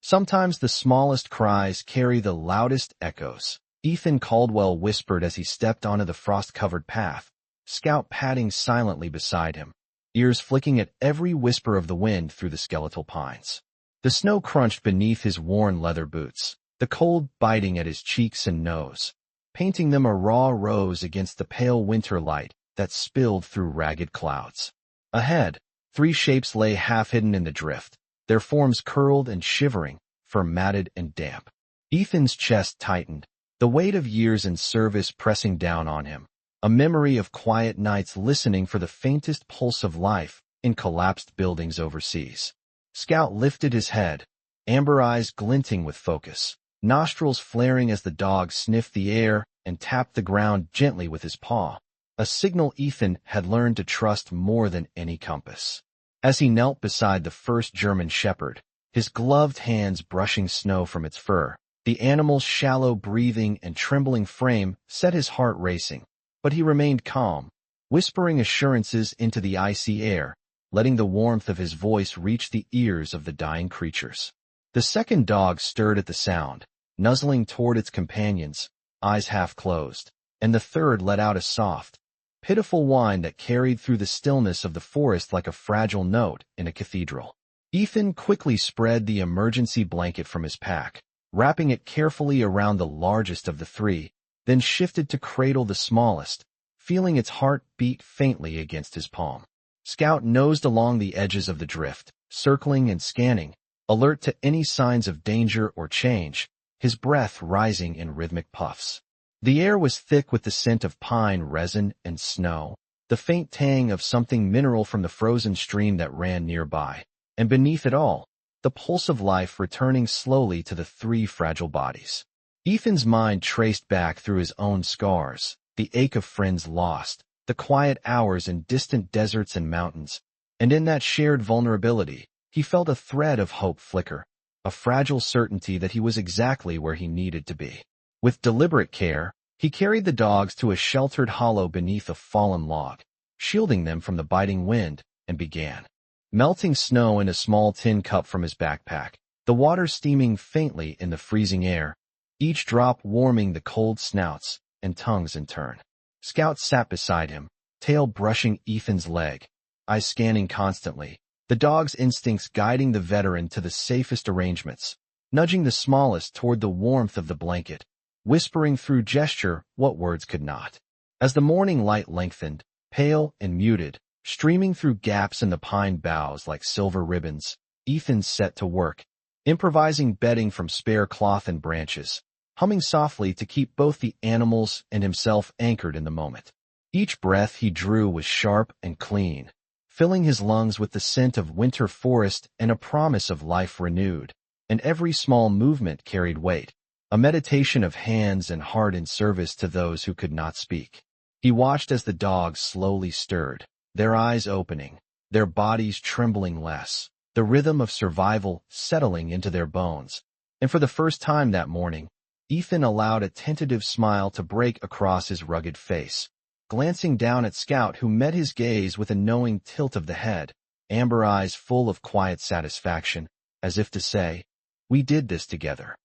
Sometimes the smallest cries carry the loudest echoes. Ethan Caldwell whispered as he stepped onto the frost-covered path, Scout padding silently beside him, ears flicking at every whisper of the wind through the skeletal pines. The snow crunched beneath his worn leather boots, the cold biting at his cheeks and nose, painting them a raw rose against the pale winter light that spilled through ragged clouds. Ahead, three shapes lay half-hidden in the drift, their forms curled and shivering, fur matted and damp. Ethan's chest tightened, the weight of years in service pressing down on him, a memory of quiet nights listening for the faintest pulse of life in collapsed buildings overseas. Scout lifted his head, amber eyes glinting with focus, nostrils flaring as the dog sniffed the air and tapped the ground gently with his paw, a signal Ethan had learned to trust more than any compass. As he knelt beside the first German shepherd, his gloved hands brushing snow from its fur, the animal's shallow breathing and trembling frame set his heart racing, but he remained calm, whispering assurances into the icy air, letting the warmth of his voice reach the ears of the dying creatures. The second dog stirred at the sound, nuzzling toward its companions, eyes half closed, and the third let out a soft, pitiful whine that carried through the stillness of the forest like a fragile note in a cathedral. Ethan quickly spread the emergency blanket from his pack, wrapping it carefully around the largest of the three, then shifted to cradle the smallest, feeling its heart beat faintly against his palm. Scout nosed along the edges of the drift, circling and scanning, alert to any signs of danger or change, his breath rising in rhythmic puffs. The air was thick with the scent of pine resin and snow, the faint tang of something mineral from the frozen stream that ran nearby, and beneath it all, the pulse of life returning slowly to the three fragile bodies. Ethan's mind traced back through his own scars, the ache of friends lost, the quiet hours in distant deserts and mountains, and in that shared vulnerability, he felt a thread of hope flicker, a fragile certainty that he was exactly where he needed to be. With deliberate care, he carried the dogs to a sheltered hollow beneath a fallen log, shielding them from the biting wind, and began melting snow in a small tin cup from his backpack, the water steaming faintly in the freezing air, each drop warming the cold snouts and tongues in turn. Scout sat beside him, tail brushing Ethan's leg, eyes scanning constantly, the dog's instincts guiding the veteran to the safest arrangements, nudging the smallest toward the warmth of the blanket, whispering through gesture what words could not. As the morning light lengthened, pale and muted, streaming through gaps in the pine boughs like silver ribbons, Ethan set to work, improvising bedding from spare cloth and branches, humming softly to keep both the animals and himself anchored in the moment. Each breath he drew was sharp and clean, filling his lungs with the scent of winter forest and a promise of life renewed, and every small movement carried weight, a meditation of hands and heart in service to those who could not speak. He watched as the dogs slowly stirred, their eyes opening, their bodies trembling less, the rhythm of survival settling into their bones. And for the first time that morning, Ethan allowed a tentative smile to break across his rugged face, glancing down at Scout, who met his gaze with a knowing tilt of the head, amber eyes full of quiet satisfaction, as if to say, "We did this together."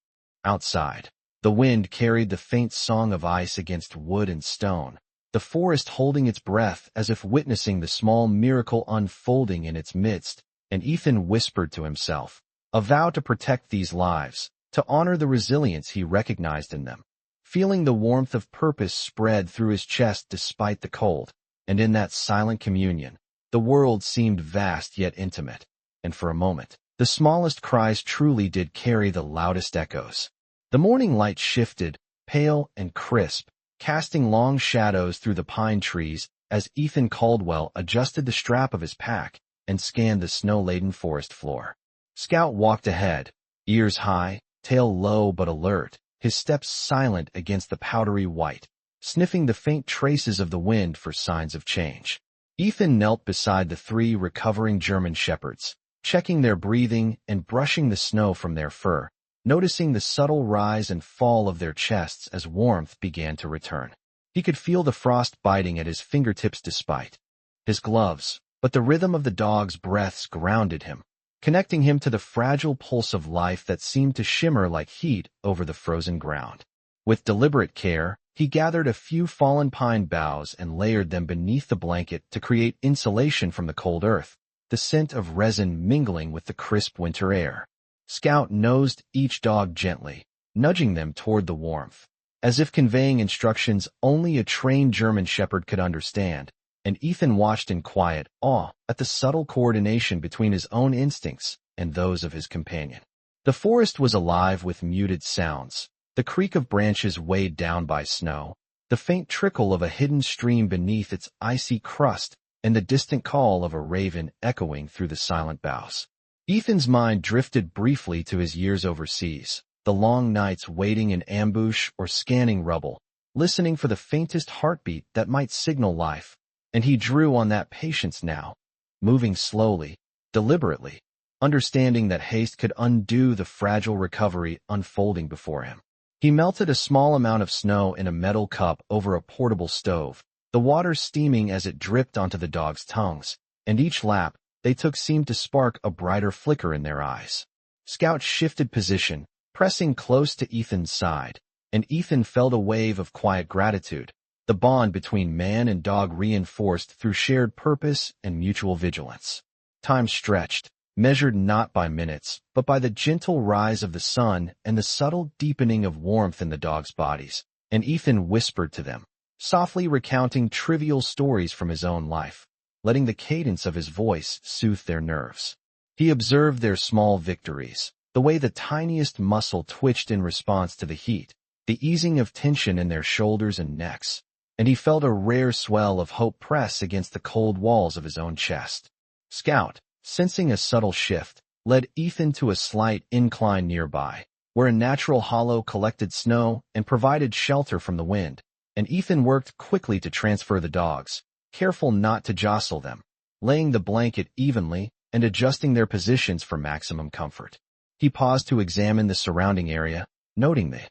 Outside, the wind carried the faint song of ice against wood and stone, the forest holding its breath as if witnessing the small miracle unfolding in its midst, and Ethan whispered to himself, a vow to protect these lives, to honor the resilience he recognized in them. Feeling the warmth of purpose spread through his chest despite the cold, and in that silent communion, the world seemed vast yet intimate, and for a moment, the smallest cries truly did carry the loudest echoes. The morning light shifted, pale and crisp, casting long shadows through the pine trees as Ethan Caldwell adjusted the strap of his pack and scanned the snow-laden forest floor. Scout walked ahead, ears high, tail low but alert, his steps silent against the powdery white, sniffing the faint traces of the wind for signs of change. Ethan knelt beside the three recovering German shepherds, checking their breathing and brushing the snow from their fur, noticing the subtle rise and fall of their chests as warmth began to return. He could feel the frost biting at his fingertips despite his gloves, but the rhythm of the dog's breaths grounded him, connecting him to the fragile pulse of life that seemed to shimmer like heat over the frozen ground. With deliberate care, he gathered a few fallen pine boughs and layered them beneath the blanket to create insulation from the cold earth, the scent of resin mingling with the crisp winter air. Scout nosed each dog gently, nudging them toward the warmth, as if conveying instructions only a trained German shepherd could understand, and Ethan watched in quiet awe at the subtle coordination between his own instincts and those of his companion. The forest was alive with muted sounds, the creak of branches weighed down by snow, the faint trickle of a hidden stream beneath its icy crust, and the distant call of a raven echoing through the silent boughs. Ethan's mind drifted briefly to his years overseas, the long nights waiting in ambush or scanning rubble, listening for the faintest heartbeat that might signal life, and he drew on that patience now, moving slowly, deliberately, understanding that haste could undo the fragile recovery unfolding before him. He melted a small amount of snow in a metal cup over a portable stove, the water steaming as it dripped onto the dogs' tongues, and each lap they took seemed to spark a brighter flicker in their eyes. Scout shifted position, pressing close to Ethan's side, and Ethan felt a wave of quiet gratitude, the bond between man and dog reinforced through shared purpose and mutual vigilance. Time stretched, measured not by minutes, but by the gentle rise of the sun and the subtle deepening of warmth in the dogs' bodies, and Ethan whispered to them, softly recounting trivial stories from his own life, letting the cadence of his voice soothe their nerves. He observed their small victories, the way the tiniest muscle twitched in response to the heat, the easing of tension in their shoulders and necks, and he felt a rare swell of hope press against the cold walls of his own chest. Scout, sensing a subtle shift, led Ethan to a slight incline nearby, where a natural hollow collected snow and provided shelter from the wind, and Ethan worked quickly to transfer the dogs, careful not to jostle them, laying the blanket evenly and adjusting their positions for maximum comfort. He paused to examine the surrounding area, noting the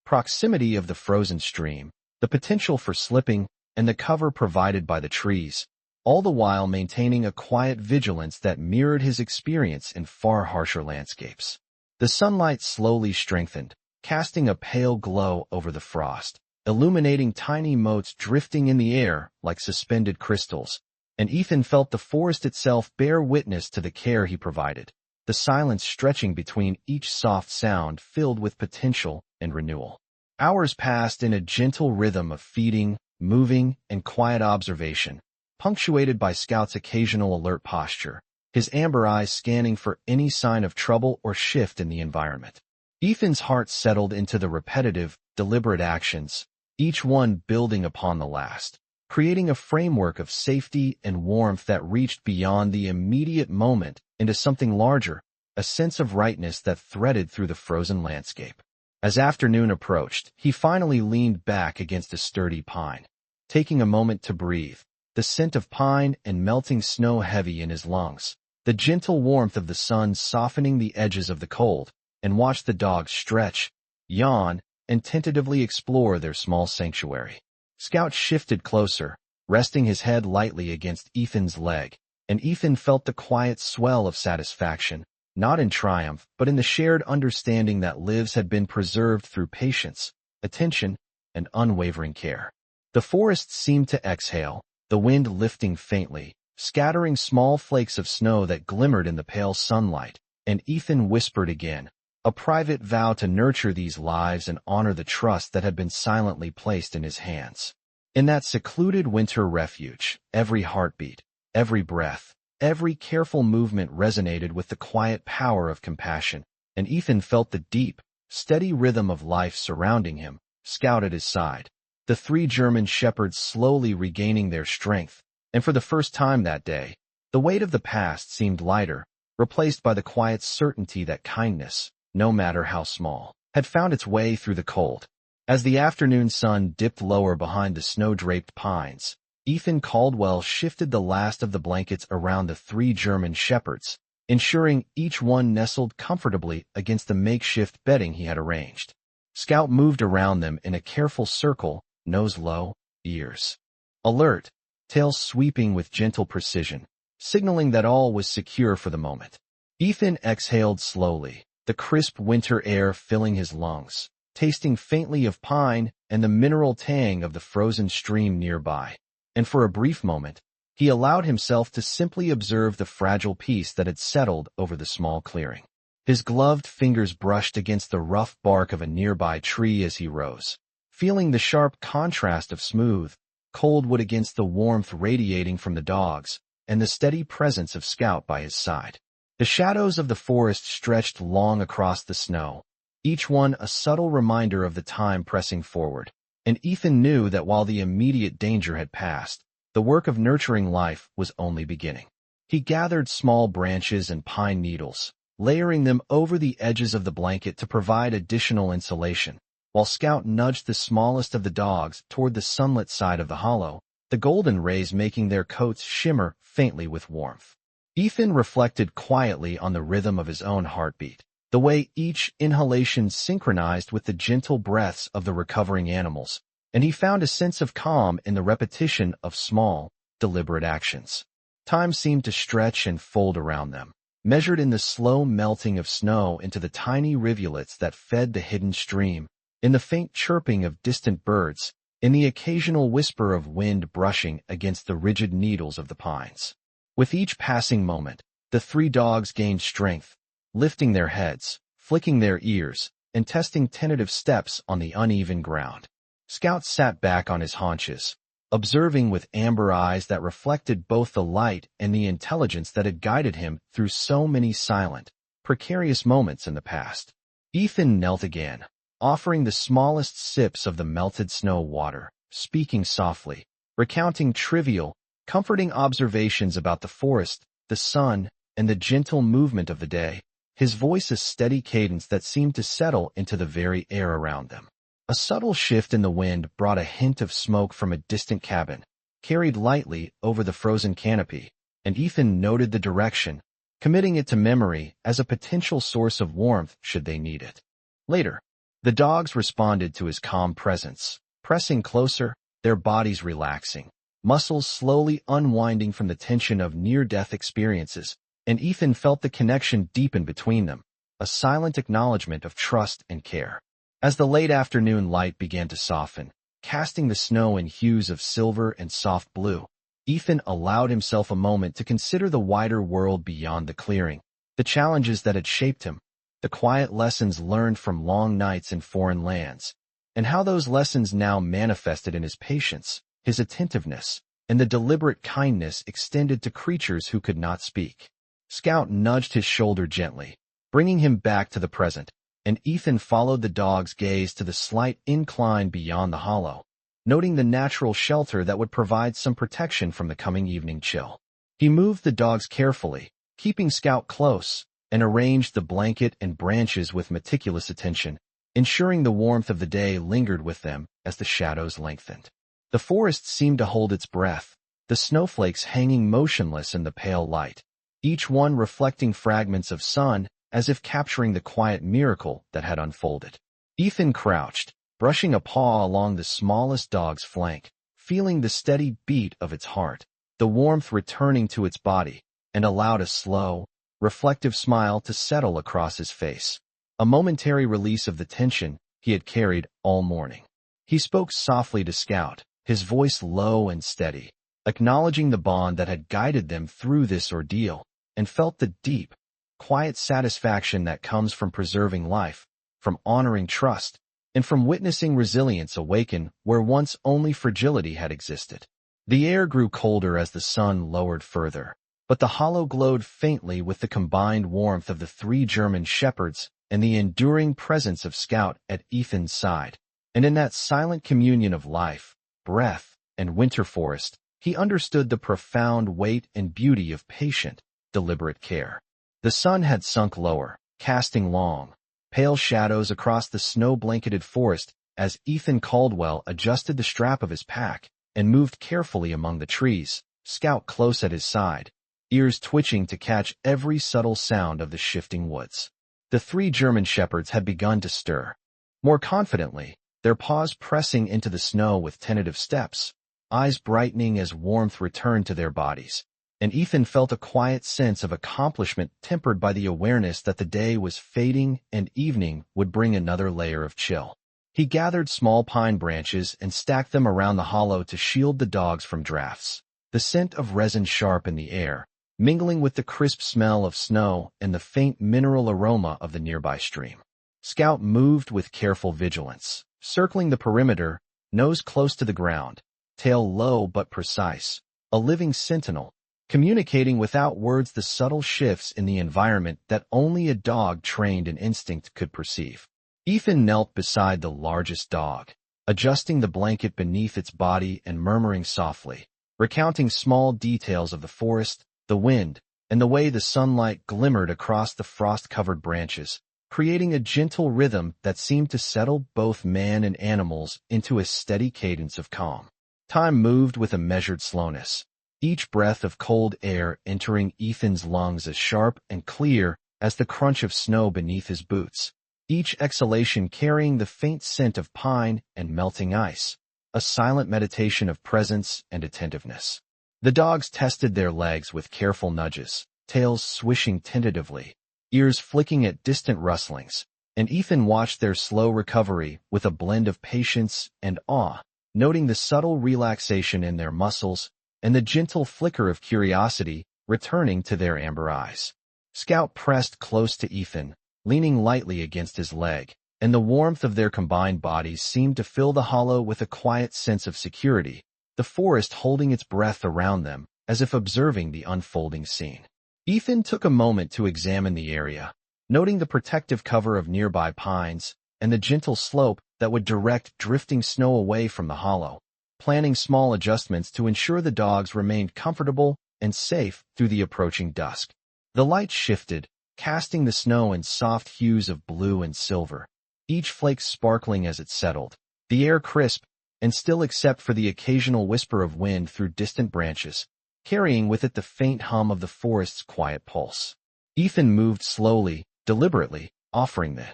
proximity of the frozen stream, the potential for slipping, and the cover provided by the trees, all the while maintaining a quiet vigilance that mirrored his experience in far harsher landscapes. The sunlight slowly strengthened, casting a pale glow over the frost, illuminating tiny motes drifting in the air like suspended crystals, and Ethan felt the forest itself bear witness to the care he provided, the silence stretching between each soft sound filled with potential and renewal. Hours passed in a gentle rhythm of feeding, moving, and quiet observation, punctuated by Scout's occasional alert posture, his amber eyes scanning for any sign of trouble or shift in the environment. Ethan's heart settled into the repetitive, deliberate actions, each one building upon the last, creating a framework of safety and warmth that reached beyond the immediate moment into something larger, a sense of rightness that threaded through the frozen landscape. As afternoon approached, he finally leaned back against a sturdy pine, taking a moment to breathe, the scent of pine and melting snow heavy in his lungs, the gentle warmth of the sun softening the edges of the cold, and watched the dogs stretch, yawn, and tentatively explore their small sanctuary. Scout shifted closer, resting his head lightly against Ethan's leg, and Ethan felt the quiet swell of satisfaction, not in triumph, but in the shared understanding that lives had been preserved through patience, attention, and unwavering care. The forest seemed to exhale, the wind lifting faintly, scattering small flakes of snow that glimmered in the pale sunlight, and Ethan whispered again, a private vow to nurture these lives and honor the trust that had been silently placed in his hands. In that secluded winter refuge, every heartbeat, every breath, every careful movement resonated with the quiet power of compassion, and Ethan felt the deep, steady rhythm of life surrounding him, Scout at his side, the three German shepherds slowly regaining their strength, and for the first time that day, the weight of the past seemed lighter, replaced by the quiet certainty that kindness, no matter how small, had found its way through the cold. As the afternoon sun dipped lower behind the snow-draped pines, Ethan Caldwell shifted the last of the blankets around the three German shepherds, ensuring each one nestled comfortably against the makeshift bedding he had arranged. Scout moved around them in a careful circle, nose low, ears alert, tail sweeping with gentle precision, signaling that all was secure for the moment. Ethan exhaled slowly, the crisp winter air filling his lungs, tasting faintly of pine and the mineral tang of the frozen stream nearby. And for a brief moment, he allowed himself to simply observe the fragile peace that had settled over the small clearing. His gloved fingers brushed against the rough bark of a nearby tree as he rose, feeling the sharp contrast of smooth, cold wood against the warmth radiating from the dogs and the steady presence of Scout by his side. The shadows of the forest stretched long across the snow, each one a subtle reminder of the time pressing forward, and Ethan knew that while the immediate danger had passed, the work of nurturing life was only beginning. He gathered small branches and pine needles, layering them over the edges of the blanket to provide additional insulation, while Scout nudged the smallest of the dogs toward the sunlit side of the hollow, the golden rays making their coats shimmer faintly with warmth. Ethan reflected quietly on the rhythm of his own heartbeat, the way each inhalation synchronized with the gentle breaths of the recovering animals, and he found a sense of calm in the repetition of small, deliberate actions. Time seemed to stretch and fold around them, measured in the slow melting of snow into the tiny rivulets that fed the hidden stream, in the faint chirping of distant birds, in the occasional whisper of wind brushing against the rigid needles of the pines. With each passing moment, the three dogs gained strength, lifting their heads, flicking their ears, and testing tentative steps on the uneven ground. Scout sat back on his haunches, observing with amber eyes that reflected both the light and the intelligence that had guided him through so many silent, precarious moments in the past. Ethan knelt again, offering the smallest sips of the melted snow water, speaking softly, recounting trivial, comforting observations about the forest, the sun, and the gentle movement of the day, his voice a steady cadence that seemed to settle into the very air around them. A subtle shift in the wind brought a hint of smoke from a distant cabin, carried lightly over the frozen canopy, and Ethan noted the direction, committing it to memory as a potential source of warmth should they need it. Later, the dogs responded to his calm presence, pressing closer, their bodies relaxing, muscles slowly unwinding from the tension of near-death experiences, and Ethan felt the connection deepen between them, a silent acknowledgement of trust and care. As the late afternoon light began to soften, casting the snow in hues of silver and soft blue, Ethan allowed himself a moment to consider the wider world beyond the clearing, the challenges that had shaped him, the quiet lessons learned from long nights in foreign lands, and how those lessons now manifested in his patience, his attentiveness, and the deliberate kindness extended to creatures who could not speak. Scout nudged his shoulder gently, bringing him back to the present, and Ethan followed the dog's gaze to the slight incline beyond the hollow, noting the natural shelter that would provide some protection from the coming evening chill. He moved the dogs carefully, keeping Scout close, and arranged the blanket and branches with meticulous attention, ensuring the warmth of the day lingered with them as the shadows lengthened. The forest seemed to hold its breath, the snowflakes hanging motionless in the pale light, each one reflecting fragments of sun as if capturing the quiet miracle that had unfolded. Ethan crouched, brushing a paw along the smallest dog's flank, feeling the steady beat of its heart, the warmth returning to its body, and allowed a slow, reflective smile to settle across his face, a momentary release of the tension he had carried all morning. He spoke softly to Scout, his voice low and steady, acknowledging the bond that had guided them through this ordeal, and felt the deep, quiet satisfaction that comes from preserving life, from honoring trust, and from witnessing resilience awaken where once only fragility had existed. The air grew colder as the sun lowered further, but the hollow glowed faintly with the combined warmth of the three German shepherds and the enduring presence of Scout at Ethan's side. And in that silent communion of life, breath, and winter forest, he understood the profound weight and beauty of patient, deliberate care. The sun had sunk lower, casting long, pale shadows across the snow-blanketed forest as Ethan Caldwell adjusted the strap of his pack and moved carefully among the trees, Scout close at his side, ears twitching to catch every subtle sound of the shifting woods. The three German shepherds had begun to stir, more confidently, their paws pressing into the snow with tentative steps, eyes brightening as warmth returned to their bodies, and Ethan felt a quiet sense of accomplishment tempered by the awareness that the day was fading and evening would bring another layer of chill. He gathered small pine branches and stacked them around the hollow to shield the dogs from drafts. The scent of resin sharp in the air, mingling with the crisp smell of snow and the faint mineral aroma of the nearby stream. Scout moved with careful vigilance, circling the perimeter, nose close to the ground, tail low but precise, a living sentinel, communicating without words the subtle shifts in the environment that only a dog trained in instinct could perceive. Ethan knelt beside the largest dog, adjusting the blanket beneath its body and murmuring softly, recounting small details of the forest, the wind, and the way the sunlight glimmered across the frost-covered branches, creating a gentle rhythm that seemed to settle both man and animals into a steady cadence of calm. Time moved with a measured slowness, each breath of cold air entering Ethan's lungs as sharp and clear as the crunch of snow beneath his boots, each exhalation carrying the faint scent of pine and melting ice, a silent meditation of presence and attentiveness. The dogs tested their legs with careful nudges, tails swishing tentatively, ears flicking at distant rustlings, and Ethan watched their slow recovery with a blend of patience and awe, noting the subtle relaxation in their muscles and the gentle flicker of curiosity returning to their amber eyes. Scout pressed close to Ethan, leaning lightly against his leg, and the warmth of their combined bodies seemed to fill the hollow with a quiet sense of security, the forest holding its breath around them as if observing the unfolding scene. Ethan took a moment to examine the area, noting the protective cover of nearby pines and the gentle slope that would direct drifting snow away from the hollow, planning small adjustments to ensure the dogs remained comfortable and safe through the approaching dusk. The light shifted, casting the snow in soft hues of blue and silver, each flake sparkling as it settled, the air crisp and still except for the occasional whisper of wind through distant branches, carrying with it the faint hum of the forest's quiet pulse. Ethan moved slowly, deliberately, offering the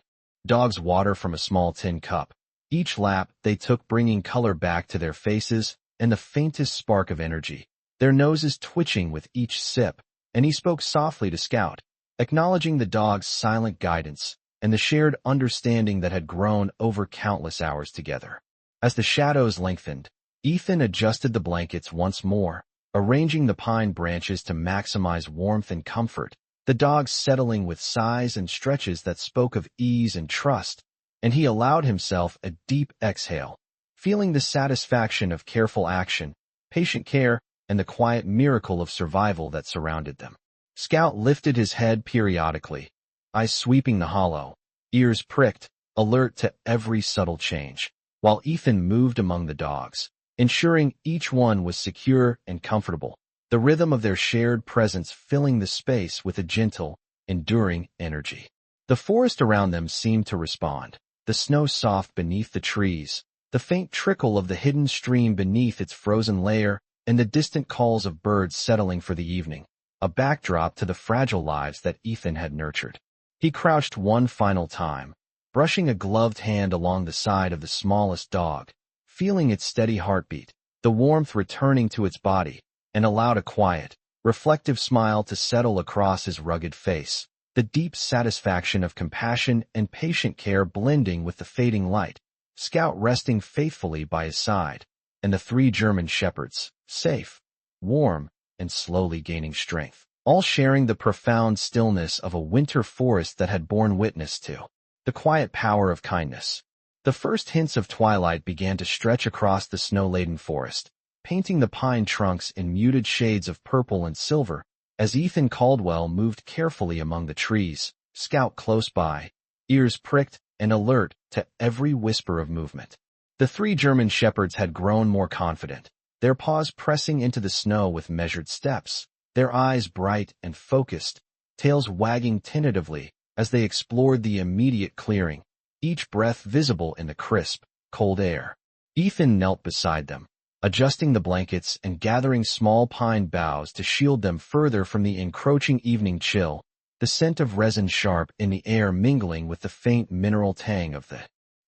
dogs water from a small tin cup. Each lap they took bringing color back to their faces and the faintest spark of energy, their noses twitching with each sip, and he spoke softly to Scout, acknowledging the dog's silent guidance and the shared understanding that had grown over countless hours together. As the shadows lengthened, Ethan adjusted the blankets once more, arranging the pine branches to maximize warmth and comfort, the dogs settling with sighs and stretches that spoke of ease and trust, and he allowed himself a deep exhale, feeling the satisfaction of careful action, patient care, and the quiet miracle of survival that surrounded them. Scout lifted his head periodically, eyes sweeping the hollow, ears pricked, alert to every subtle change, while Ethan moved among the dogs, ensuring each one was secure and comfortable, the rhythm of their shared presence filling the space with a gentle, enduring energy. The forest around them seemed to respond, the snow soft beneath the trees, the faint trickle of the hidden stream beneath its frozen layer, and the distant calls of birds settling for the evening, a backdrop to the fragile lives that Ethan had nurtured. He crouched one final time, brushing a gloved hand along the side of the smallest dog, feeling its steady heartbeat, the warmth returning to its body, and allowed a quiet, reflective smile to settle across his rugged face, the deep satisfaction of compassion and patient care blending with the fading light, Scout resting faithfully by his side, and the 3 German shepherds, safe, warm, and slowly gaining strength, all sharing the profound stillness of a winter forest that had borne witness to the quiet power of kindness. The first hints of twilight began to stretch across the snow-laden forest, painting the pine trunks in muted shades of purple and silver, as Ethan Caldwell moved carefully among the trees, Scout close by, ears pricked and alert to every whisper of movement. The 3 German shepherds had grown more confident, their paws pressing into the snow with measured steps, their eyes bright and focused, tails wagging tentatively as they explored the immediate clearing, each breath visible in the crisp, cold air. Ethan knelt beside them, adjusting the blankets and gathering small pine boughs to shield them further from the encroaching evening chill, the scent of resin sharp in the air mingling with the faint mineral tang of the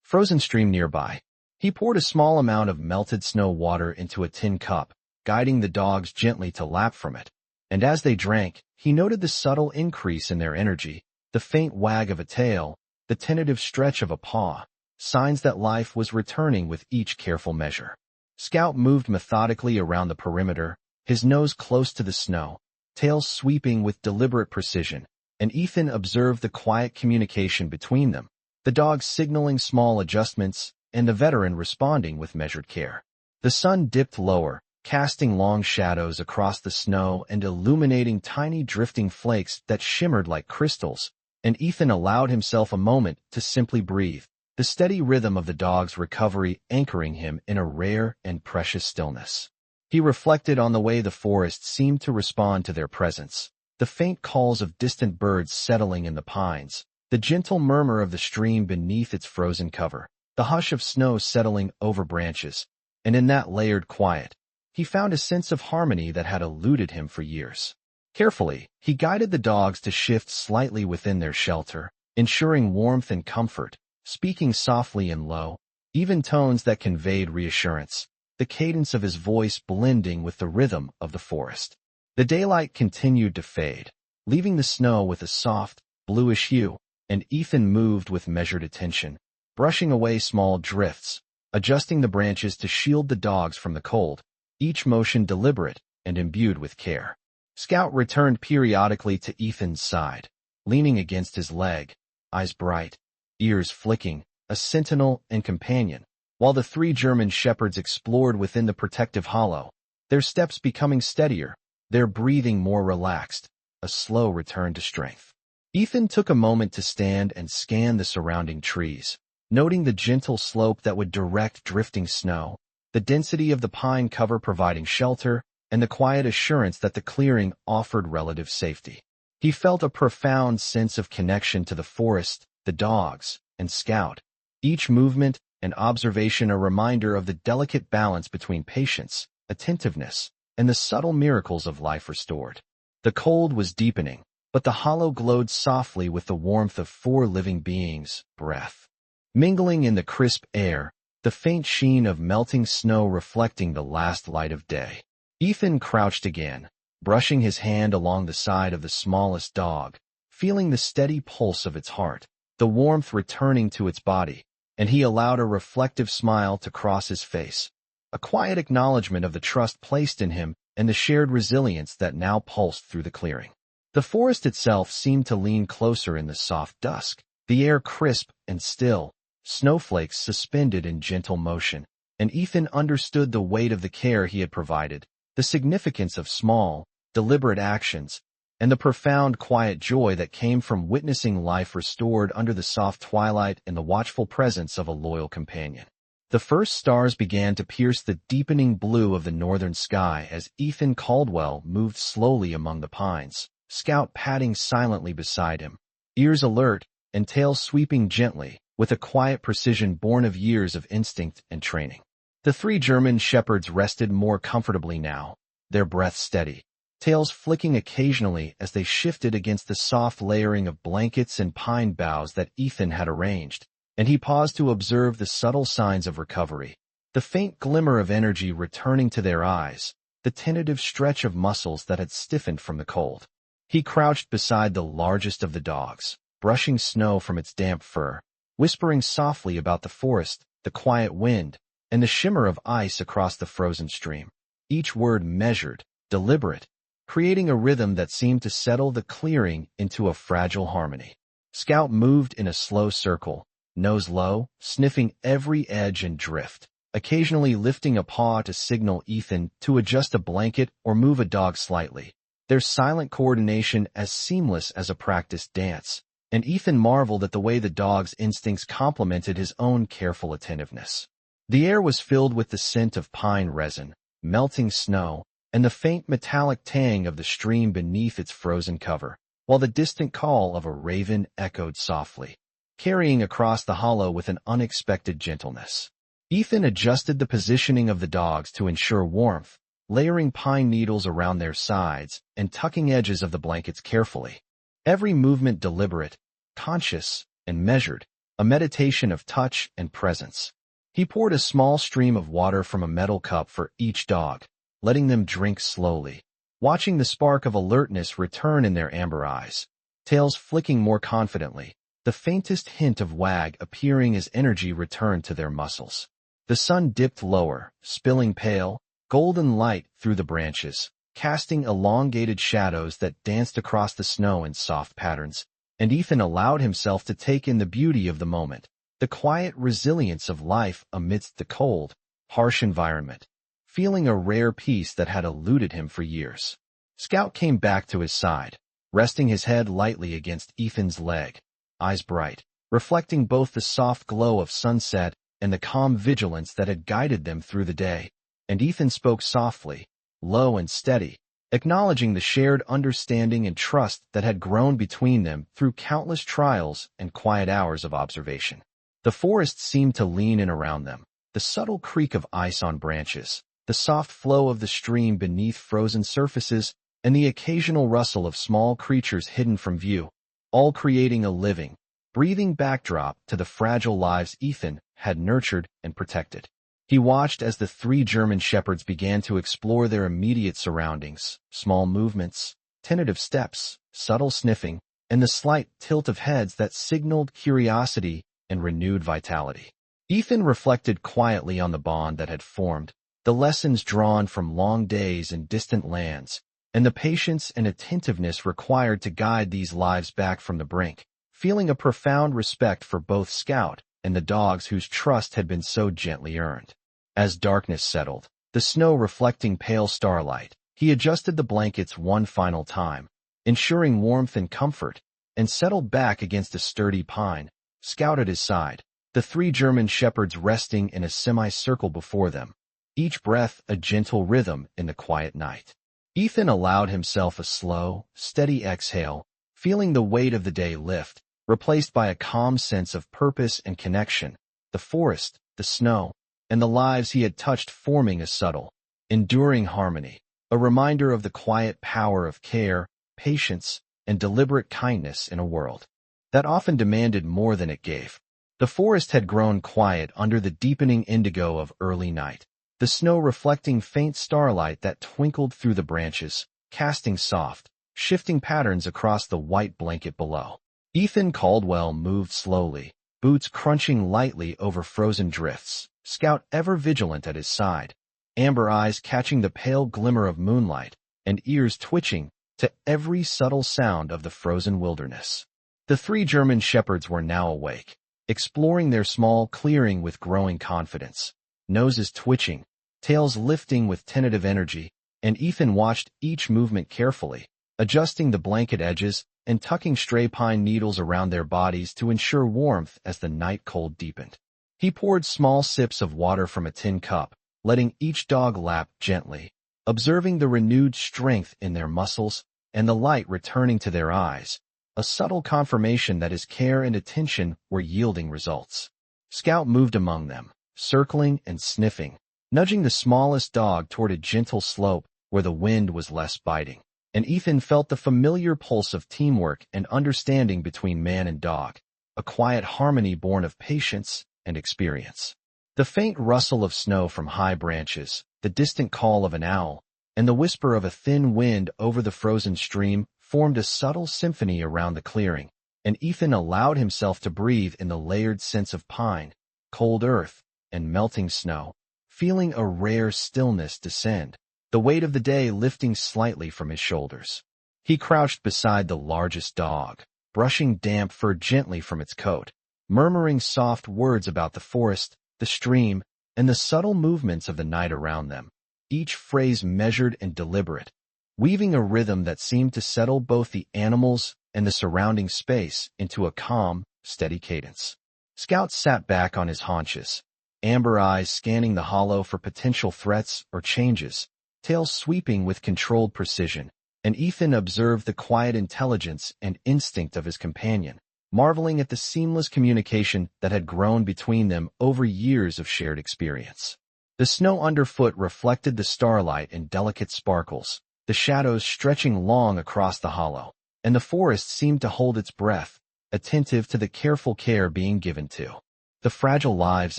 frozen stream nearby. He poured a small amount of melted snow water into a tin cup, guiding the dogs gently to lap from it, and as they drank, he noted the subtle increase in their energy, the faint wag of a tail, the tentative stretch of a paw, signs that life was returning with each careful measure. Scout moved methodically around the perimeter, his nose close to the snow, tail sweeping with deliberate precision, and Ethan observed the quiet communication between them, the dog signaling small adjustments, and the veteran responding with measured care. The sun dipped lower, casting long shadows across the snow and illuminating tiny drifting flakes that shimmered like crystals, and Ethan allowed himself a moment to simply breathe, the steady rhythm of the dog's recovery anchoring him in a rare and precious stillness. He reflected on the way the forest seemed to respond to their presence, the faint calls of distant birds settling in the pines, the gentle murmur of the stream beneath its frozen cover, the hush of snow settling over branches, and in that layered quiet, he found a sense of harmony that had eluded him for years. Carefully, he guided the dogs to shift slightly within their shelter, ensuring warmth and comfort, speaking softly and low, even tones that conveyed reassurance, the cadence of his voice blending with the rhythm of the forest. The daylight continued to fade, leaving the snow with a soft, bluish hue, and Ethan moved with measured attention, brushing away small drifts, adjusting the branches to shield the dogs from the cold, each motion deliberate and imbued with care. Scout returned periodically to Ethan's side, leaning against his leg, eyes bright, ears flicking, a sentinel and companion, while the three German shepherds explored within the protective hollow, their steps becoming steadier, their breathing more relaxed, a slow return to strength. Ethan took a moment to stand and scan the surrounding trees, noting the gentle slope that would direct drifting snow, the density of the pine cover providing shelter, and the quiet assurance that the clearing offered relative safety. He felt a profound sense of connection to the forest, the dogs, and Scout, each movement and observation a reminder of the delicate balance between patience, attentiveness, and the subtle miracles of life restored. The cold was deepening, but the hollow glowed softly with the warmth of four living beings' breath. Mingling in the crisp air, the faint sheen of melting snow reflecting the last light of day. Ethan crouched again, brushing his hand along the side of the smallest dog, feeling the steady pulse of its heart, the warmth returning to its body, and he allowed a reflective smile to cross his face, a quiet acknowledgement of the trust placed in him and the shared resilience that now pulsed through the clearing. The forest itself seemed to lean closer in the soft dusk, the air crisp and still, snowflakes suspended in gentle motion, and Ethan understood the weight of the care he had provided, the significance of small, deliberate actions, and the profound quiet joy that came from witnessing life restored under the soft twilight and the watchful presence of a loyal companion. The first stars began to pierce the deepening blue of the northern sky as Ethan Caldwell moved slowly among the pines, Scout padding silently beside him, ears alert and tail sweeping gently, with a quiet precision born of years of instinct and training. The three German shepherds rested more comfortably now, their breath steady, tails flicking occasionally as they shifted against the soft layering of blankets and pine boughs that Ethan had arranged, and he paused to observe the subtle signs of recovery, the faint glimmer of energy returning to their eyes, the tentative stretch of muscles that had stiffened from the cold. He crouched beside the largest of the dogs, brushing snow from its damp fur, whispering softly about the forest, the quiet wind, and the shimmer of ice across the frozen stream, each word measured, deliberate, creating a rhythm that seemed to settle the clearing into a fragile harmony. Scout moved in a slow circle, nose low, sniffing every edge and drift, occasionally lifting a paw to signal Ethan to adjust a blanket or move a dog slightly, their silent coordination as seamless as a practiced dance, and Ethan marveled at the way the dog's instincts complemented his own careful attentiveness. The air was filled with the scent of pine resin, melting snow, and the faint metallic tang of the stream beneath its frozen cover, while the distant call of a raven echoed softly, carrying across the hollow with an unexpected gentleness. Ethan adjusted the positioning of the dogs to ensure warmth, layering pine needles around their sides and tucking edges of the blankets carefully. Every movement deliberate, conscious, and measured, a meditation of touch and presence. He poured a small stream of water from a metal cup for each dog, letting them drink slowly, watching the spark of alertness return in their amber eyes, tails flicking more confidently, the faintest hint of wag appearing as energy returned to their muscles. The sun dipped lower, spilling pale, golden light through the branches, casting elongated shadows that danced across the snow in soft patterns, and Ethan allowed himself to take in the beauty of the moment, the quiet resilience of life amidst the cold, harsh environment, feeling a rare peace that had eluded him for years. Scout came back to his side, resting his head lightly against Ethan's leg, eyes bright, reflecting both the soft glow of sunset and the calm vigilance that had guided them through the day, and Ethan spoke softly, low and steady, acknowledging the shared understanding and trust that had grown between them through countless trials and quiet hours of observation. The forest seemed to lean in around them, the subtle creak of ice on branches, the soft flow of the stream beneath frozen surfaces, and the occasional rustle of small creatures hidden from view, all creating a living, breathing backdrop to the fragile lives Ethan had nurtured and protected. He watched as the 3 German shepherds began to explore their immediate surroundings, small movements, tentative steps, subtle sniffing, and the slight tilt of heads that signaled curiosity and renewed vitality. Ethan reflected quietly on the bond that had formed, the lessons drawn from long days in distant lands, and the patience and attentiveness required to guide these lives back from the brink, feeling a profound respect for both Scout and the dogs whose trust had been so gently earned. As darkness settled, the snow reflecting pale starlight, he adjusted the blankets one final time, ensuring warmth and comfort, and settled back against a sturdy pine, Scout at his side, the 3 German shepherds resting in a semicircle before them, each breath a gentle rhythm in the quiet night. Ethan allowed himself a slow, steady exhale, feeling the weight of the day lift, replaced by a calm sense of purpose and connection, the forest, the snow, and the lives he had touched forming a subtle, enduring harmony, a reminder of the quiet power of care, patience, and deliberate kindness in a world that often demanded more than it gave. The forest had grown quiet under the deepening indigo of early night, the snow reflecting faint starlight that twinkled through the branches, casting soft, shifting patterns across the white blanket below. Ethan Caldwell moved slowly, boots crunching lightly over frozen drifts, Scout ever vigilant at his side, amber eyes catching the pale glimmer of moonlight, and ears twitching to every subtle sound of the frozen wilderness. The 3 German shepherds were now awake, exploring their small clearing with growing confidence, noses twitching, tails lifting with tentative energy, and Ethan watched each movement carefully, adjusting the blanket edges and tucking stray pine needles around their bodies to ensure warmth as the night cold deepened. He poured small sips of water from a tin cup, letting each dog lap gently, observing the renewed strength in their muscles and the light returning to their eyes, a subtle confirmation that his care and attention were yielding results. Scout moved among them, circling and sniffing, nudging the smallest dog toward a gentle slope where the wind was less biting, and Ethan felt the familiar pulse of teamwork and understanding between man and dog, a quiet harmony born of patience and experience. The faint rustle of snow from high branches, the distant call of an owl, and the whisper of a thin wind over the frozen stream formed a subtle symphony around the clearing, and Ethan allowed himself to breathe in the layered scents of pine, cold earth, and melting snow, feeling a rare stillness descend, the weight of the day lifting slightly from his shoulders. He crouched beside the largest dog, brushing damp fur gently from its coat, murmuring soft words about the forest, the stream, and the subtle movements of the night around them, each phrase measured and deliberate, weaving a rhythm that seemed to settle both the animals and the surrounding space into a calm, steady cadence. Scout sat back on his haunches, amber eyes scanning the hollow for potential threats or changes, tail sweeping with controlled precision, and Ethan observed the quiet intelligence and instinct of his companion, marveling at the seamless communication that had grown between them over years of shared experience. The snow underfoot reflected the starlight in delicate sparkles, the shadows stretching long across the hollow, and the forest seemed to hold its breath, attentive to the careful care being given to the fragile lives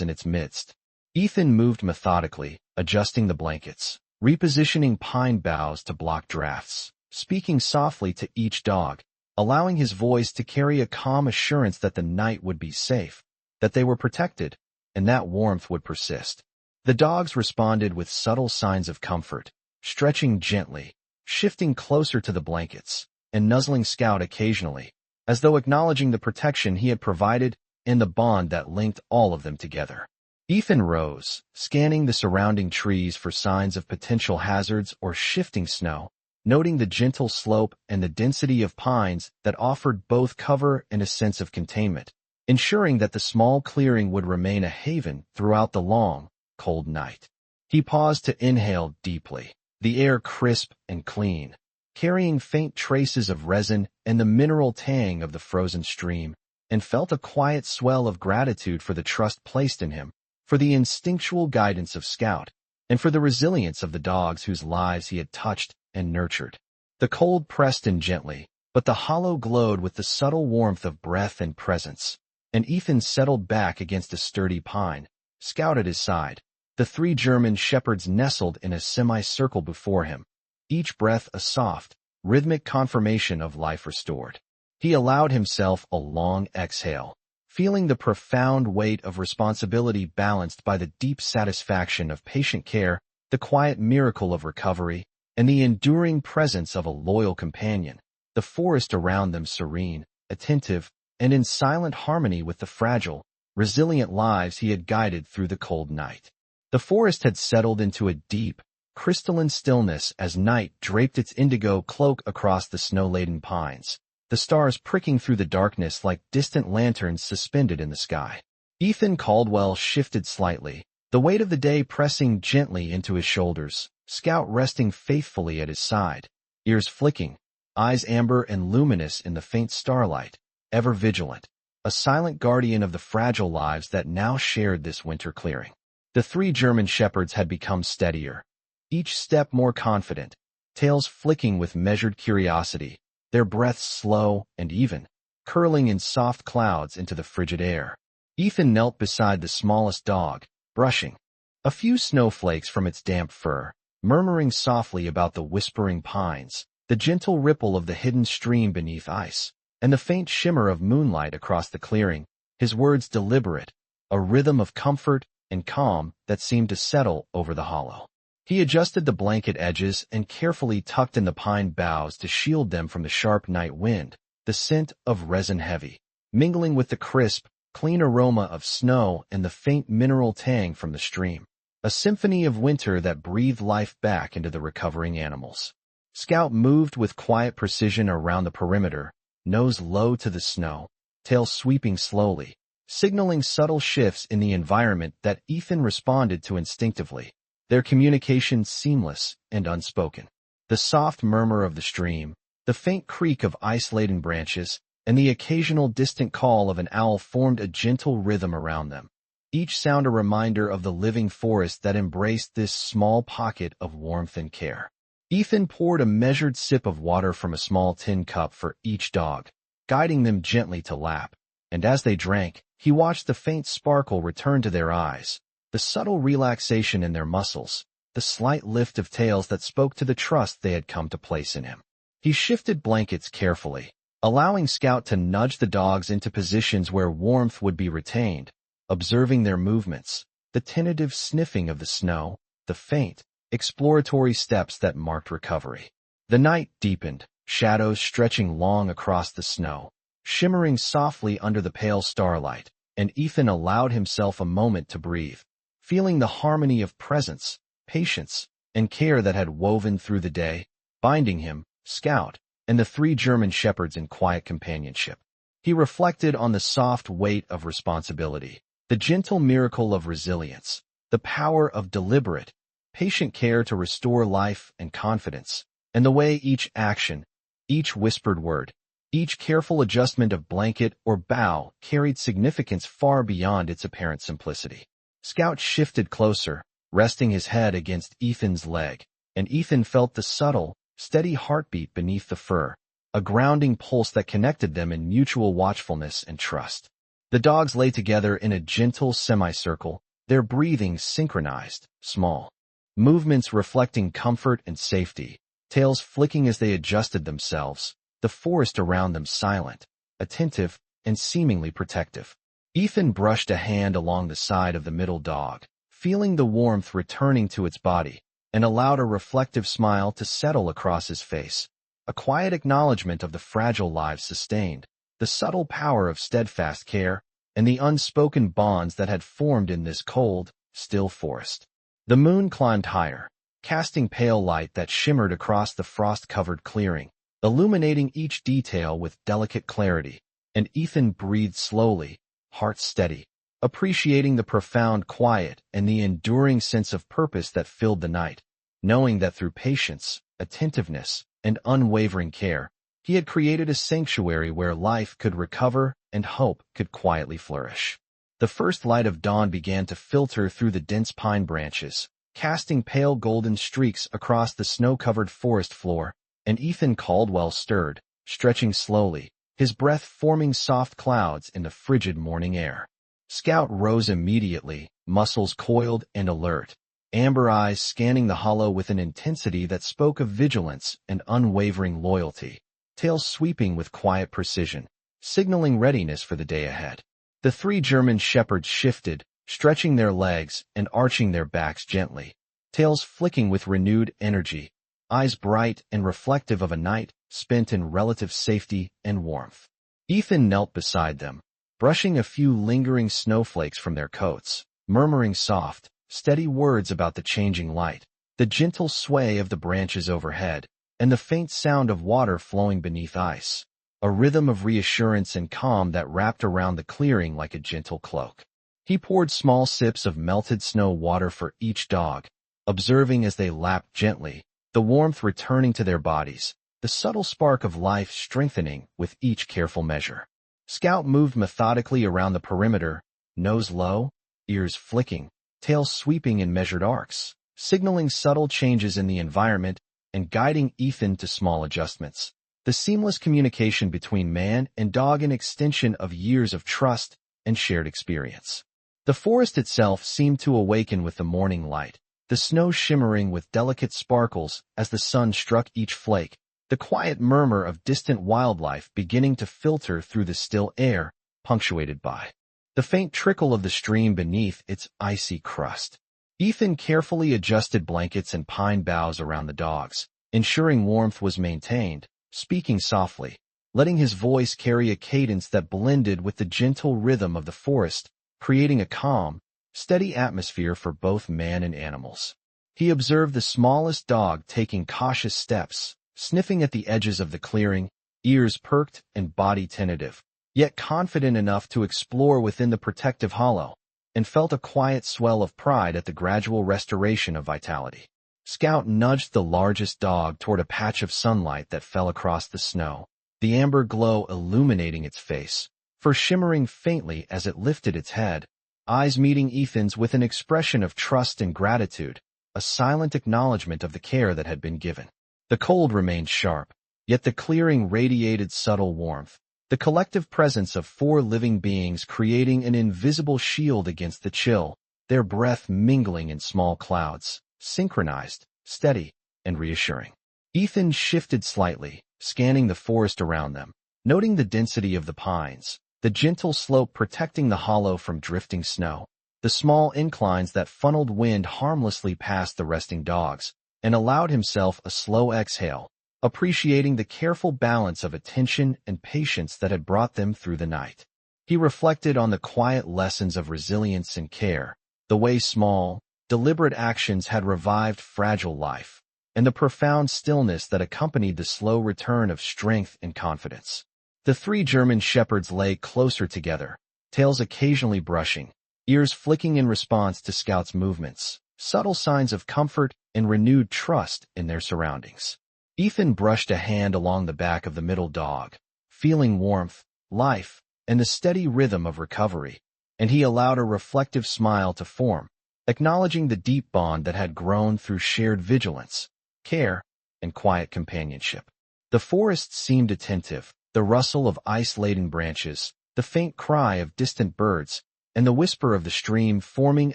in its midst. Ethan moved methodically, adjusting the blankets, repositioning pine boughs to block drafts, speaking softly to each dog, allowing his voice to carry a calm assurance that the night would be safe, that they were protected, and that warmth would persist. The dogs responded with subtle signs of comfort, stretching gently, shifting closer to the blankets, and nuzzling Scout occasionally, as though acknowledging the protection he had provided and the bond that linked all of them together. Ethan rose, scanning the surrounding trees for signs of potential hazards or shifting snow, noting the gentle slope and the density of pines that offered both cover and a sense of containment, ensuring that the small clearing would remain a haven throughout the long, cold night. He paused to inhale deeply, the air crisp and clean, carrying faint traces of resin and the mineral tang of the frozen stream, and felt a quiet swell of gratitude for the trust placed in him, for the instinctual guidance of Scout, and for the resilience of the dogs whose lives he had touched and nurtured. The cold pressed in gently, but the hollow glowed with the subtle warmth of breath and presence, and Ethan settled back against a sturdy pine, Scout at his side. The 3 German shepherds nestled in a semicircle before him, each breath a soft, rhythmic confirmation of life restored. He allowed himself a long exhale, feeling the profound weight of responsibility balanced by the deep satisfaction of patient care, the quiet miracle of recovery, and the enduring presence of a loyal companion, the forest around them serene, attentive, and in silent harmony with the fragile, resilient lives he had guided through the cold night. The forest had settled into a deep, crystalline stillness as night draped its indigo cloak across the snow-laden pines, the stars pricking through the darkness like distant lanterns suspended in the sky. Ethan Caldwell shifted slightly, the weight of the day pressing gently into his shoulders, Scout resting faithfully at his side, ears flicking, eyes amber and luminous in the faint starlight, ever vigilant, a silent guardian of the fragile lives that now shared this winter clearing. The 3 German shepherds had become steadier, each step more confident, tails flicking with measured curiosity, their breaths slow and even, curling in soft clouds into the frigid air. Ethan knelt beside the smallest dog, brushing a few snowflakes from its damp fur, murmuring softly about the whispering pines, the gentle ripple of the hidden stream beneath ice, and the faint shimmer of moonlight across the clearing, his words deliberate, a rhythm of comfort and calm that seemed to settle over the hollow. He adjusted the blanket edges and carefully tucked in the pine boughs to shield them from the sharp night wind, the scent of resin heavy, mingling with the crisp, clean aroma of snow and the faint mineral tang from the stream. A symphony of winter that breathed life back into the recovering animals. Scout moved with quiet precision around the perimeter, nose low to the snow, tail sweeping slowly, signaling subtle shifts in the environment that Ethan responded to instinctively, their communication seamless and unspoken. The soft murmur of the stream, the faint creak of ice-laden branches, and the occasional distant call of an owl formed a gentle rhythm around them, each sound a reminder of the living forest that embraced this small pocket of warmth and care. Ethan poured a measured sip of water from a small tin cup for each dog, guiding them gently to lap, and as they drank, he watched the faint sparkle return to their eyes, the subtle relaxation in their muscles, the slight lift of tails that spoke to the trust they had come to place in him. He shifted blankets carefully, allowing Scout to nudge the dogs into positions where warmth would be retained, observing their movements, the tentative sniffing of the snow, the faint, exploratory steps that marked recovery. The night deepened, shadows stretching long across the snow, shimmering softly under the pale starlight, and Ethan allowed himself a moment to breathe, feeling the harmony of presence, patience, and care that had woven through the day, binding him, Scout, and the 3 German shepherds in quiet companionship. He reflected on the soft weight of responsibility, the gentle miracle of resilience, the power of deliberate, patient care to restore life and confidence, and the way each action, each whispered word, each careful adjustment of blanket or bough carried significance far beyond its apparent simplicity. Scout shifted closer, resting his head against Ethan's leg, and Ethan felt the subtle, steady heartbeat beneath the fur, a grounding pulse that connected them in mutual watchfulness and trust. The dogs lay together in a gentle semicircle, their breathing synchronized, small, movements reflecting comfort and safety, tails flicking as they adjusted themselves, the forest around them silent, attentive, and seemingly protective. Ethan brushed a hand along the side of the middle dog, feeling the warmth returning to its body, and allowed a reflective smile to settle across his face, a quiet acknowledgement of the fragile lives sustained, the subtle power of steadfast care, and the unspoken bonds that had formed in this cold, still forest. The moon climbed higher, casting pale light that shimmered across the frost-covered clearing, illuminating each detail with delicate clarity, and Ethan breathed slowly, heart steady, appreciating the profound quiet and the enduring sense of purpose that filled the night, knowing that through patience, attentiveness, and unwavering care, he had created a sanctuary where life could recover and hope could quietly flourish. The first light of dawn began to filter through the dense pine branches, casting pale golden streaks across the snow-covered forest floor, and Ethan Caldwell stirred, stretching slowly, his breath forming soft clouds in the frigid morning air. Scout rose immediately, muscles coiled and alert, amber eyes scanning the hollow with an intensity that spoke of vigilance and unwavering loyalty, tail sweeping with quiet precision, signaling readiness for the day ahead. The three German shepherds shifted, stretching their legs and arching their backs gently, tails flicking with renewed energy, eyes bright and reflective of a night spent in relative safety and warmth. Ethan knelt beside them, brushing a few lingering snowflakes from their coats, murmuring soft, steady words about the changing light, the gentle sway of the branches overhead, and the faint sound of water flowing beneath ice, a rhythm of reassurance and calm that wrapped around the clearing like a gentle cloak. He poured small sips of melted snow water for each dog, observing as they lapped gently, the warmth returning to their bodies, the subtle spark of life strengthening with each careful measure. Scout moved methodically around the perimeter, nose low, ears flicking, tail sweeping in measured arcs, signaling subtle changes in the environment and guiding Ethan to small adjustments. The seamless communication between man and dog an extension of years of trust and shared experience. The forest itself seemed to awaken with the morning light, the snow shimmering with delicate sparkles as the sun struck each flake, the quiet murmur of distant wildlife beginning to filter through the still air, punctuated by the faint trickle of the stream beneath its icy crust. Ethan carefully adjusted blankets and pine boughs around the dogs, ensuring warmth was maintained, speaking softly, letting his voice carry a cadence that blended with the gentle rhythm of the forest, creating a calm, steady atmosphere for both man and animals. He observed the smallest dog taking cautious steps, sniffing at the edges of the clearing, ears perked and body tentative, yet confident enough to explore within the protective hollow, and felt a quiet swell of pride at the gradual restoration of vitality. Scout nudged the largest dog toward a patch of sunlight that fell across the snow, the amber glow illuminating its face, for shimmering faintly as it lifted its head, eyes meeting Ethan's with an expression of trust and gratitude, a silent acknowledgement of the care that had been given. The cold remained sharp, yet the clearing radiated subtle warmth, the collective presence of four living beings creating an invisible shield against the chill, their breath mingling in small clouds, synchronized, steady, and reassuring. Ethan shifted slightly, scanning the forest around them, noting the density of the pines, the gentle slope protecting the hollow from drifting snow, the small inclines that funneled wind harmlessly past the resting dogs, and allowed himself a slow exhale, appreciating the careful balance of attention and patience that had brought them through the night. He reflected on the quiet lessons of resilience and care, the way small, deliberate actions had revived fragile life, and the profound stillness that accompanied the slow return of strength and confidence. The three German shepherds lay closer together, tails occasionally brushing, ears flicking in response to Scout's movements, subtle signs of comfort and renewed trust in their surroundings. Ethan brushed a hand along the back of the middle dog, feeling warmth, life, and the steady rhythm of recovery, and he allowed a reflective smile to form, acknowledging the deep bond that had grown through shared vigilance, care, and quiet companionship. The forest seemed attentive, the rustle of ice-laden branches, the faint cry of distant birds, and the whisper of the stream forming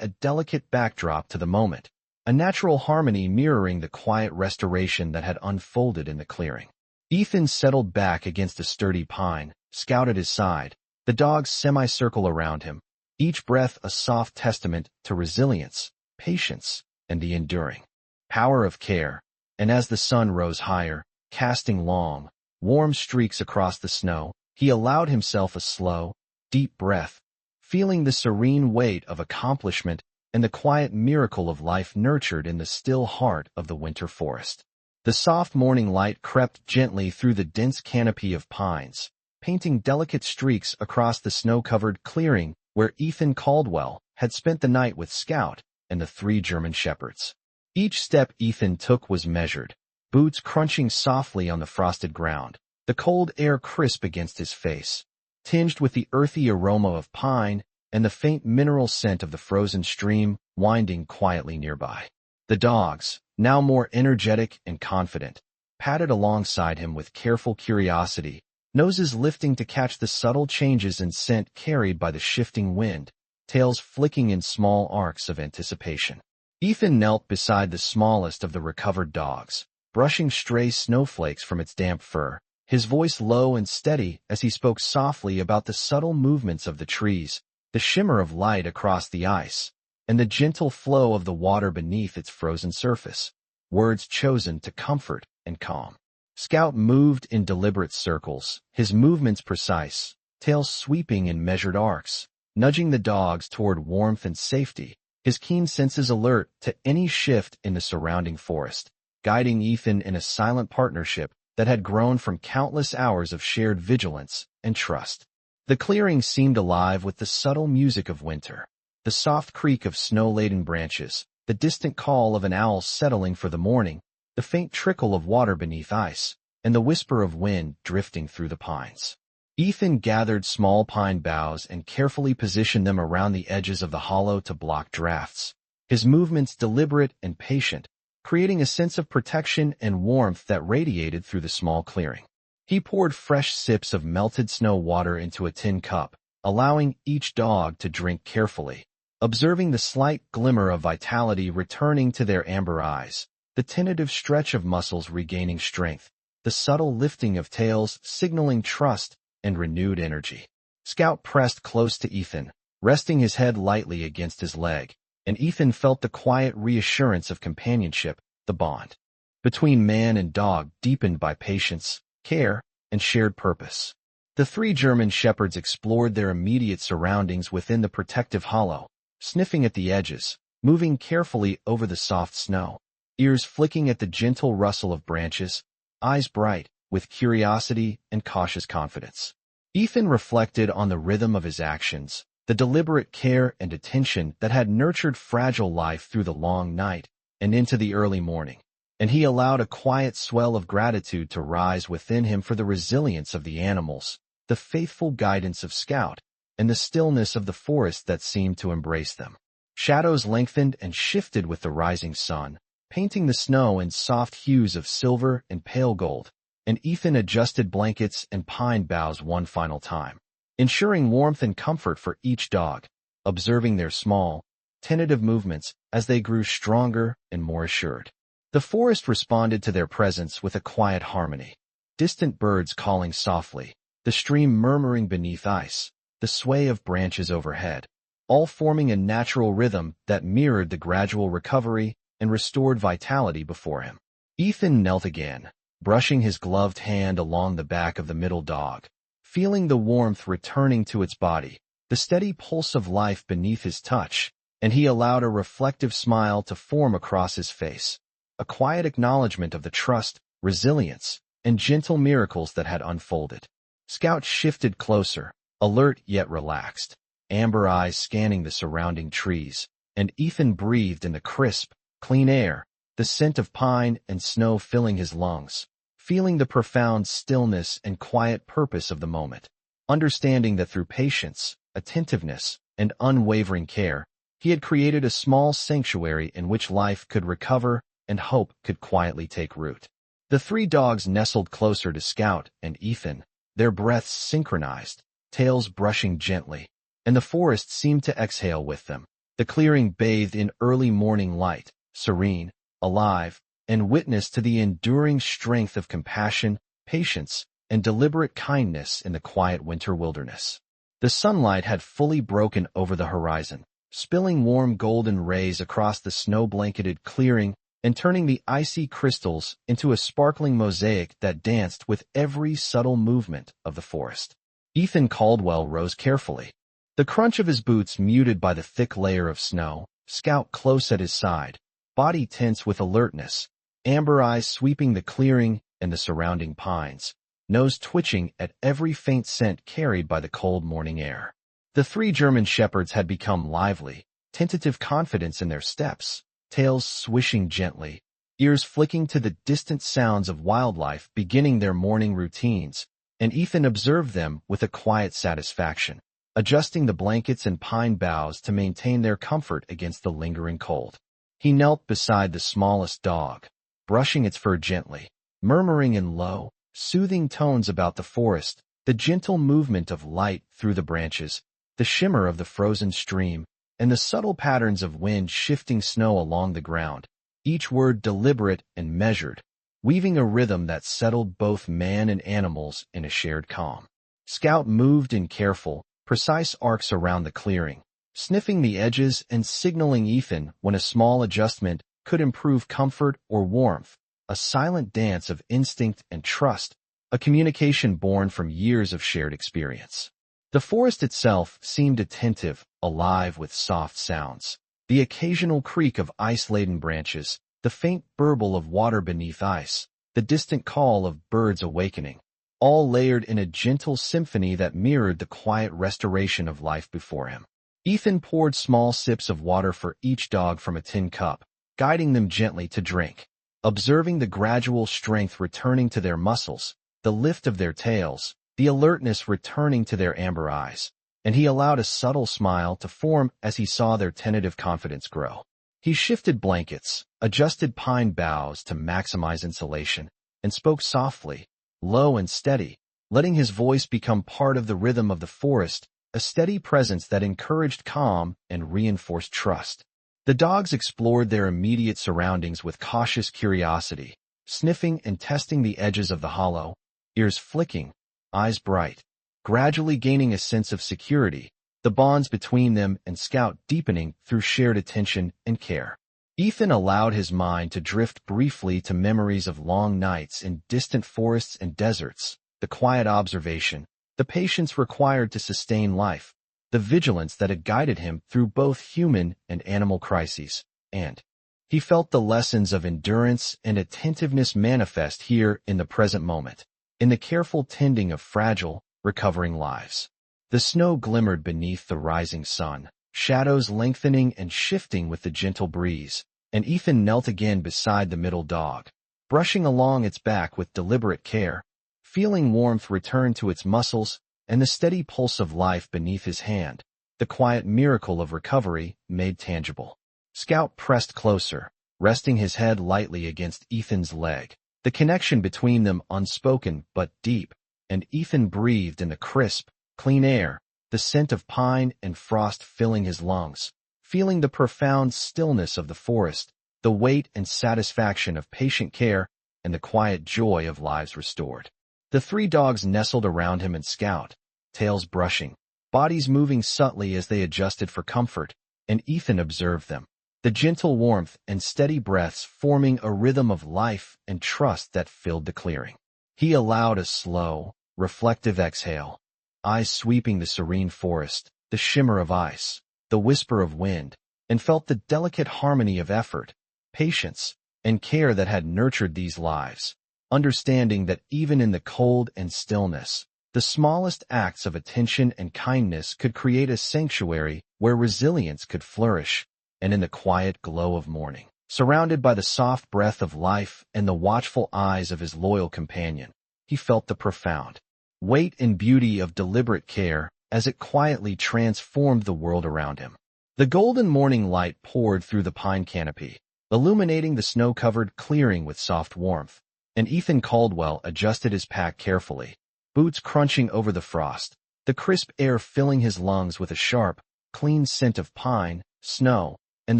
a delicate backdrop to the moment, a natural harmony mirroring the quiet restoration that had unfolded in the clearing. Ethan settled back against a sturdy pine, Scout at his side, the dogs semicircle around him, each breath a soft testament to resilience, patience, and the enduring power of care. And as the sun rose higher, casting long, warm streaks across the snow, he allowed himself a slow, deep breath, feeling the serene weight of accomplishment and the quiet miracle of life nurtured in the still heart of the winter forest. The soft morning light crept gently through the dense canopy of pines, painting delicate streaks across the snow-covered clearing where Ethan Caldwell had spent the night with Scout and the 3 German shepherds. Each step Ethan took was measured, boots crunching softly on the frosted ground, the cold air crisp against his face, tinged with the earthy aroma of pine and the faint mineral scent of the frozen stream winding quietly nearby. The dogs, now more energetic and confident, padded alongside him with careful curiosity, noses lifting to catch the subtle changes in scent carried by the shifting wind, tails flicking in small arcs of anticipation. Ethan knelt beside the smallest of the recovered dogs, brushing stray snowflakes from its damp fur, his voice low and steady as he spoke softly about the subtle movements of the trees, the shimmer of light across the ice, and the gentle flow of the water beneath its frozen surface, words chosen to comfort and calm. Scout moved in deliberate circles, his movements precise, tail sweeping in measured arcs, nudging the dogs toward warmth and safety, his keen senses alert to any shift in the surrounding forest, guiding Ethan in a silent partnership that had grown from countless hours of shared vigilance and trust. The clearing seemed alive with the subtle music of winter, the soft creak of snow-laden branches, the distant call of an owl settling for the morning, the faint trickle of water beneath ice, and the whisper of wind drifting through the pines. Ethan gathered small pine boughs and carefully positioned them around the edges of the hollow to block drafts, his movements deliberate and patient, creating a sense of protection and warmth that radiated through the small clearing. He poured fresh sips of melted snow water into a tin cup, allowing each dog to drink carefully, observing the slight glimmer of vitality returning to their amber eyes, the tentative stretch of muscles regaining strength, the subtle lifting of tails signaling trust and renewed energy. Scout pressed close to Ethan, resting his head lightly against his leg, and Ethan felt the quiet reassurance of companionship, the bond between man and dog deepened by patience, care, and shared purpose. The 3 German shepherds explored their immediate surroundings within the protective hollow, sniffing at the edges, moving carefully over the soft snow, ears flicking at the gentle rustle of branches, eyes bright with curiosity and cautious confidence. Ethan reflected on the rhythm of his actions, the deliberate care and attention that had nurtured fragile life through the long night and into the early morning, and he allowed a quiet swell of gratitude to rise within him for the resilience of the animals, the faithful guidance of Scout, and the stillness of the forest that seemed to embrace them. Shadows lengthened and shifted with the rising sun, painting the snow in soft hues of silver and pale gold, and Ethan adjusted blankets and pine boughs one final time, ensuring warmth and comfort for each dog, observing their small, tentative movements as they grew stronger and more assured. The forest responded to their presence with a quiet harmony, distant birds calling softly, the stream murmuring beneath ice, the sway of branches overhead, all forming a natural rhythm that mirrored the gradual recovery and restored vitality before him. Ethan knelt again, brushing his gloved hand along the back of the middle dog, feeling the warmth returning to its body, the steady pulse of life beneath his touch, and he allowed a reflective smile to form across his face, a quiet acknowledgement of the trust, resilience, and gentle miracles that had unfolded. Scout shifted closer, alert yet relaxed, amber eyes scanning the surrounding trees, and Ethan breathed in the crisp, clean air, the scent of pine and snow filling his lungs, feeling the profound stillness and quiet purpose of the moment, understanding that through patience, attentiveness, and unwavering care, he had created a small sanctuary in which life could recover and hope could quietly take root. The 3 dogs nestled closer to Scout and Ethan, their breaths synchronized, tails brushing gently, and the forest seemed to exhale with them. The clearing bathed in early morning light, serene, alive, and witness to the enduring strength of compassion, patience, and deliberate kindness in the quiet winter wilderness. The sunlight had fully broken over the horizon, spilling warm golden rays across the snow-blanketed clearing and turning the icy crystals into a sparkling mosaic that danced with every subtle movement of the forest. Ethan Caldwell rose carefully, the crunch of his boots muted by the thick layer of snow, Scout close at his side, body tense with alertness, amber eyes sweeping the clearing and the surrounding pines, nose twitching at every faint scent carried by the cold morning air. The three German shepherds had become lively, tentative confidence in their steps, tails swishing gently, ears flicking to the distant sounds of wildlife beginning their morning routines, and Ethan observed them with a quiet satisfaction, adjusting the blankets and pine boughs to maintain their comfort against the lingering cold. He knelt beside the smallest dog, brushing its fur gently, murmuring in low, soothing tones about the forest, the gentle movement of light through the branches, the shimmer of the frozen stream, and the subtle patterns of wind shifting snow along the ground, each word deliberate and measured, weaving a rhythm that settled both man and animals in a shared calm. Scout moved in careful, precise arcs around the clearing, sniffing the edges and signaling Ethan when a small adjustment could improve comfort or warmth, a silent dance of instinct and trust, a communication born from years of shared experience. The forest itself seemed attentive, alive with soft sounds, the occasional creak of ice-laden branches, the faint burble of water beneath ice, the distant call of birds awakening, all layered in a gentle symphony that mirrored the quiet restoration of life before him. Ethan poured small sips of water for each dog from a tin cup, guiding them gently to drink, observing the gradual strength returning to their muscles, the lift of their tails, the alertness returning to their amber eyes, and he allowed a subtle smile to form as he saw their tentative confidence grow. He shifted blankets, adjusted pine boughs to maximize insulation, and spoke softly, low and steady, letting his voice become part of the rhythm of the forest, a steady presence that encouraged calm and reinforced trust. The dogs explored their immediate surroundings with cautious curiosity, sniffing and testing the edges of the hollow, ears flicking, eyes bright, gradually gaining a sense of security, the bonds between them and Scout deepening through shared attention and care. Ethan allowed his mind to drift briefly to memories of long nights in distant forests and deserts, the quiet observation, the patience required to sustain life, the vigilance that had guided him through both human and animal crises, and he felt the lessons of endurance and attentiveness manifest here in the present moment, in the careful tending of fragile, recovering lives. The snow glimmered beneath the rising sun, shadows lengthening and shifting with the gentle breeze, and Ethan knelt again beside the middle dog, brushing along its back with deliberate care, feeling warmth return to its muscles and the steady pulse of life beneath his hand, the quiet miracle of recovery made tangible. Scout pressed closer, resting his head lightly against Ethan's leg, the connection between them unspoken but deep, and Ethan breathed in the crisp, clean air, the scent of pine and frost filling his lungs, feeling the profound stillness of the forest, the weight and satisfaction of patient care, and the quiet joy of lives restored. The three dogs nestled around him and Scout, tails brushing, bodies moving subtly as they adjusted for comfort, and Ethan observed them, the gentle warmth and steady breaths forming a rhythm of life and trust that filled the clearing. He allowed a slow, reflective exhale, eyes sweeping the serene forest, the shimmer of ice, the whisper of wind, and felt the delicate harmony of effort, patience, and care that had nurtured these lives, understanding that even in the cold and stillness, the smallest acts of attention and kindness could create a sanctuary where resilience could flourish, and in the quiet glow of morning, surrounded by the soft breath of life and the watchful eyes of his loyal companion, he felt the profound weight and beauty of deliberate care as it quietly transformed the world around him. The golden morning light poured through the pine canopy, illuminating the snow-covered clearing with soft warmth, and Ethan Caldwell adjusted his pack carefully, boots crunching over the frost, the crisp air filling his lungs with a sharp, clean scent of pine, snow, and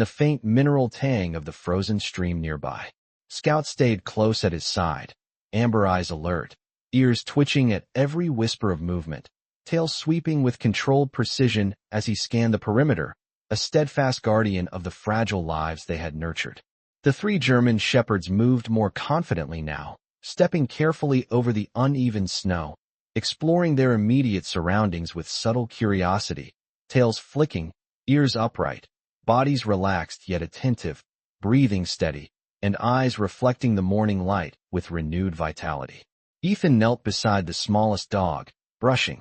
the faint mineral tang of the frozen stream nearby. Scout stayed close at his side, amber eyes alert, ears twitching at every whisper of movement, tail sweeping with controlled precision as he scanned the perimeter, a steadfast guardian of the fragile lives they had nurtured. The three German shepherds moved more confidently now, stepping carefully over the uneven snow, exploring their immediate surroundings with subtle curiosity, tails flicking, ears upright, bodies relaxed yet attentive, breathing steady, and eyes reflecting the morning light with renewed vitality. Ethan knelt beside the smallest dog, brushing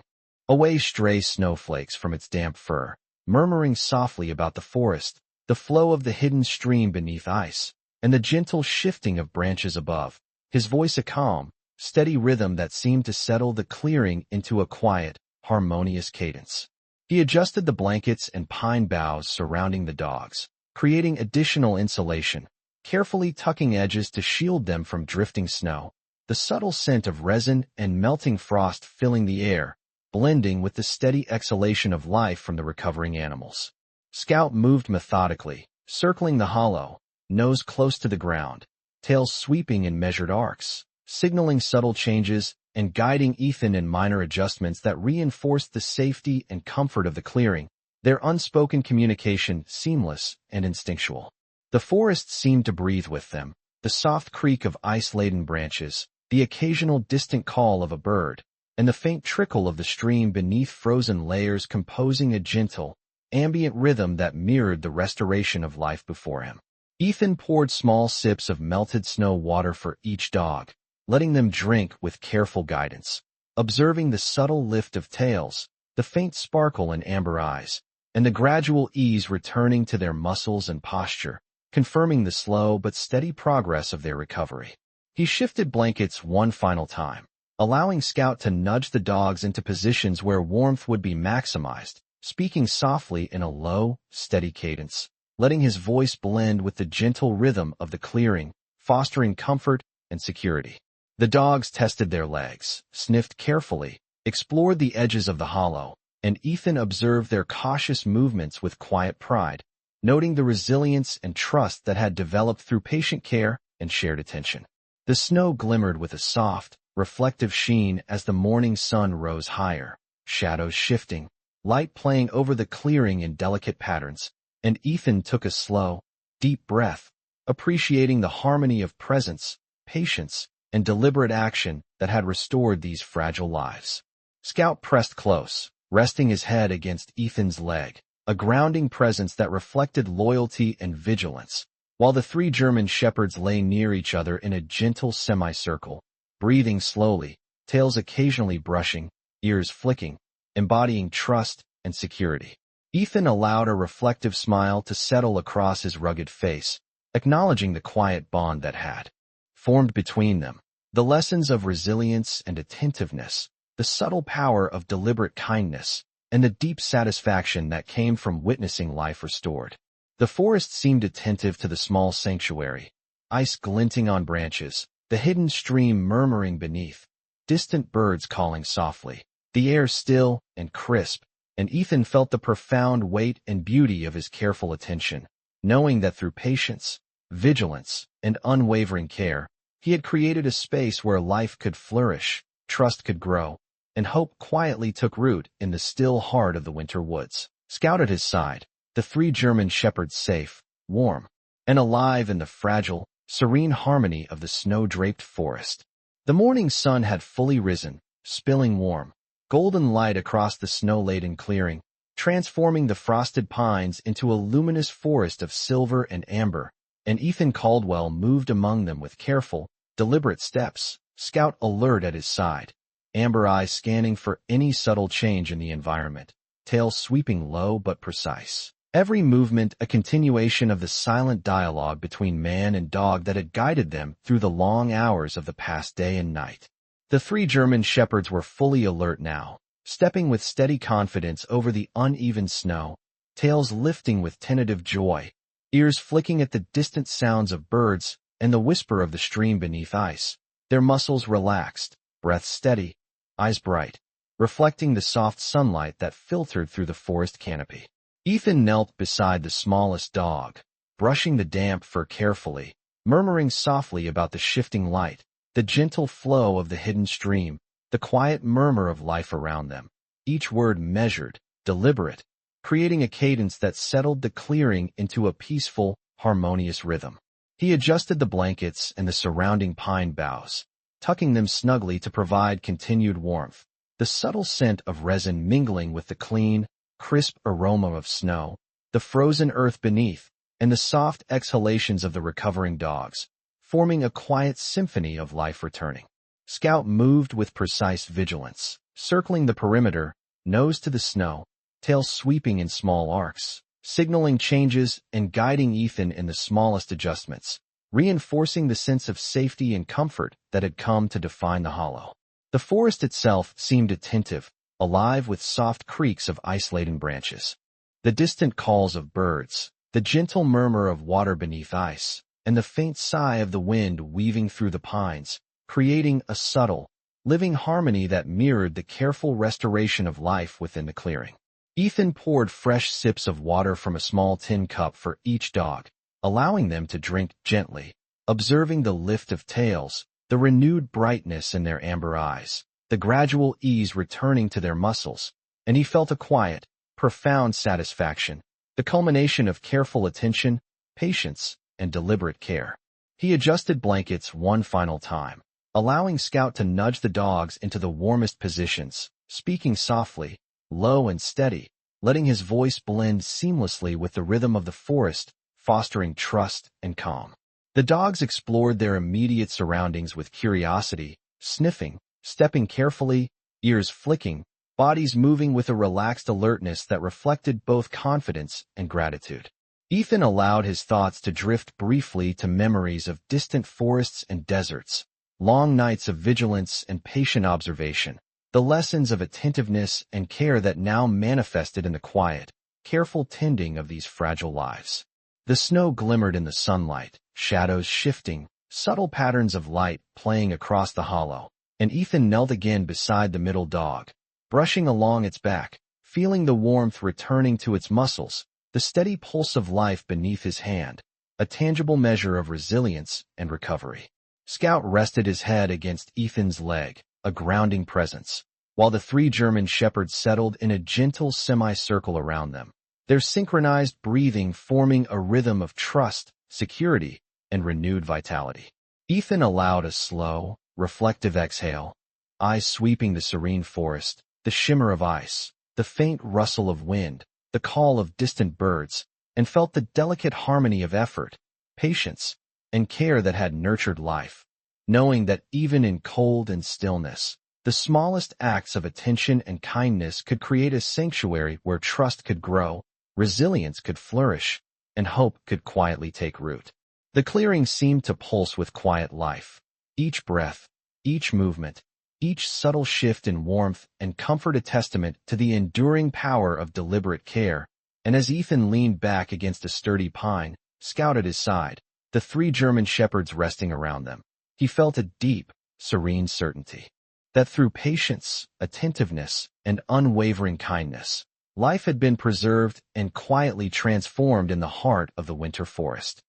away stray snowflakes from its damp fur, murmuring softly about the forest, the flow of the hidden stream beneath ice, and the gentle shifting of branches above, his voice a calm, steady rhythm that seemed to settle the clearing into a quiet, harmonious cadence. He adjusted the blankets and pine boughs surrounding the dogs, creating additional insulation, carefully tucking edges to shield them from drifting snow, the subtle scent of resin and melting frost filling the air, blending with the steady exhalation of life from the recovering animals. Scout moved methodically, circling the hollow, nose close to the ground, tail sweeping in measured arcs, signaling subtle changes and guiding Ethan in minor adjustments that reinforced the safety and comfort of the clearing, their unspoken communication seamless and instinctual. The forest seemed to breathe with them, the soft creak of ice-laden branches, the occasional distant call of a bird, and the faint trickle of the stream beneath frozen layers composing a gentle, ambient rhythm that mirrored the restoration of life before him. Ethan poured small sips of melted snow water for each dog, letting them drink with careful guidance, observing the subtle lift of tails, the faint sparkle in amber eyes, and the gradual ease returning to their muscles and posture, confirming the slow but steady progress of their recovery. He shifted blankets one final time, allowing Scout to nudge the dogs into positions where warmth would be maximized, speaking softly in a low, steady cadence, letting his voice blend with the gentle rhythm of the clearing, fostering comfort and security. The dogs tested their legs, sniffed carefully, explored the edges of the hollow, and Ethan observed their cautious movements with quiet pride, noting the resilience and trust that had developed through patient care and shared attention. The snow glimmered with a soft, reflective sheen as the morning sun rose higher, shadows shifting, light playing over the clearing in delicate patterns, and Ethan took a slow, deep breath, appreciating the harmony of presence, patience, and deliberate action that had restored these fragile lives. Scout pressed close, resting his head against Ethan's leg, a grounding presence that reflected loyalty and vigilance, while the three German shepherds lay near each other in a gentle semicircle, breathing slowly, tails occasionally brushing, ears flicking, embodying trust and security. Ethan allowed a reflective smile to settle across his rugged face, acknowledging the quiet bond that had formed between them, the lessons of resilience and attentiveness, the subtle power of deliberate kindness, and the deep satisfaction that came from witnessing life restored. The forest seemed attentive to the small sanctuary, ice glinting on branches, the hidden stream murmuring beneath, distant birds calling softly, the air still and crisp, and Ethan felt the profound weight and beauty of his careful attention, knowing that through patience, vigilance, and unwavering care, he had created a space where life could flourish, trust could grow, and hope quietly took root in the still heart of the winter woods. Scout at his side, the three German shepherds safe, warm, and alive in the fragile, serene harmony of the snow-draped forest. The morning sun had fully risen, spilling warm, golden light across the snow-laden clearing, transforming the frosted pines into a luminous forest of silver and amber, and Ethan Caldwell moved among them with careful, deliberate steps, Scout alert at his side, amber eyes scanning for any subtle change in the environment, tail sweeping low but precise. Every movement a continuation of the silent dialogue between man and dog that had guided them through the long hours of the past day and night. The three German shepherds were fully alert now, stepping with steady confidence over the uneven snow, tails lifting with tentative joy, ears flicking at the distant sounds of birds and the whisper of the stream beneath ice, their muscles relaxed, breath steady, eyes bright, reflecting the soft sunlight that filtered through the forest canopy. Ethan knelt beside the smallest dog, brushing the damp fur carefully, murmuring softly about the shifting light, the gentle flow of the hidden stream, the quiet murmur of life around them, each word measured, deliberate, creating a cadence that settled the clearing into a peaceful, harmonious rhythm. He adjusted the blankets and the surrounding pine boughs, tucking them snugly to provide continued warmth, the subtle scent of resin mingling with the clean, crisp aroma of snow, the frozen earth beneath, and the soft exhalations of the recovering dogs, forming a quiet symphony of life returning. Scout moved with precise vigilance, circling the perimeter, nose to the snow, tail sweeping in small arcs, signaling changes and guiding Ethan in the smallest adjustments, reinforcing the sense of safety and comfort that had come to define the hollow. The forest itself seemed attentive, alive with soft creaks of ice-laden branches. The distant calls of birds, the gentle murmur of water beneath ice, and the faint sigh of the wind weaving through the pines, creating a subtle, living harmony that mirrored the careful restoration of life within the clearing. Ethan poured fresh sips of water from a small tin cup for each dog, allowing them to drink gently, observing the lift of tails, the renewed brightness in their amber eyes, the gradual ease returning to their muscles, and he felt a quiet, profound satisfaction, the culmination of careful attention, patience, and deliberate care. He adjusted blankets one final time, allowing Scout to nudge the dogs into the warmest positions, speaking softly, low and steady, letting his voice blend seamlessly with the rhythm of the forest, fostering trust and calm. The dogs explored their immediate surroundings with curiosity, sniffing, stepping carefully, ears flicking, bodies moving with a relaxed alertness that reflected both confidence and gratitude. Ethan allowed his thoughts to drift briefly to memories of distant forests and deserts, long nights of vigilance and patient observation, the lessons of attentiveness and care that now manifested in the quiet, careful tending of these fragile lives. The snow glimmered in the sunlight, shadows shifting, subtle patterns of light playing across the hollow, and Ethan knelt again beside the middle dog, brushing along its back, feeling the warmth returning to its muscles, the steady pulse of life beneath his hand, a tangible measure of resilience and recovery. Scout rested his head against Ethan's leg, a grounding presence, while the three German shepherds settled in a gentle semicircle around them, their synchronized breathing forming a rhythm of trust, security, and renewed vitality. Ethan allowed a slow, reflective exhale, eyes sweeping the serene forest, the shimmer of ice, the faint rustle of wind, the call of distant birds, and felt the delicate harmony of effort, patience, and care that had nurtured life, knowing that even in cold and stillness, the smallest acts of attention and kindness could create a sanctuary where trust could grow, resilience could flourish, and hope could quietly take root. The clearing seemed to pulse with quiet life. Each breath, each movement, each subtle shift in warmth and comfort a testament to the enduring power of deliberate care, and as Ethan leaned back against a sturdy pine, Scout at his side, the three German shepherds resting around them, he felt a deep, serene certainty that through patience, attentiveness, and unwavering kindness, life had been preserved and quietly transformed in the heart of the winter forest.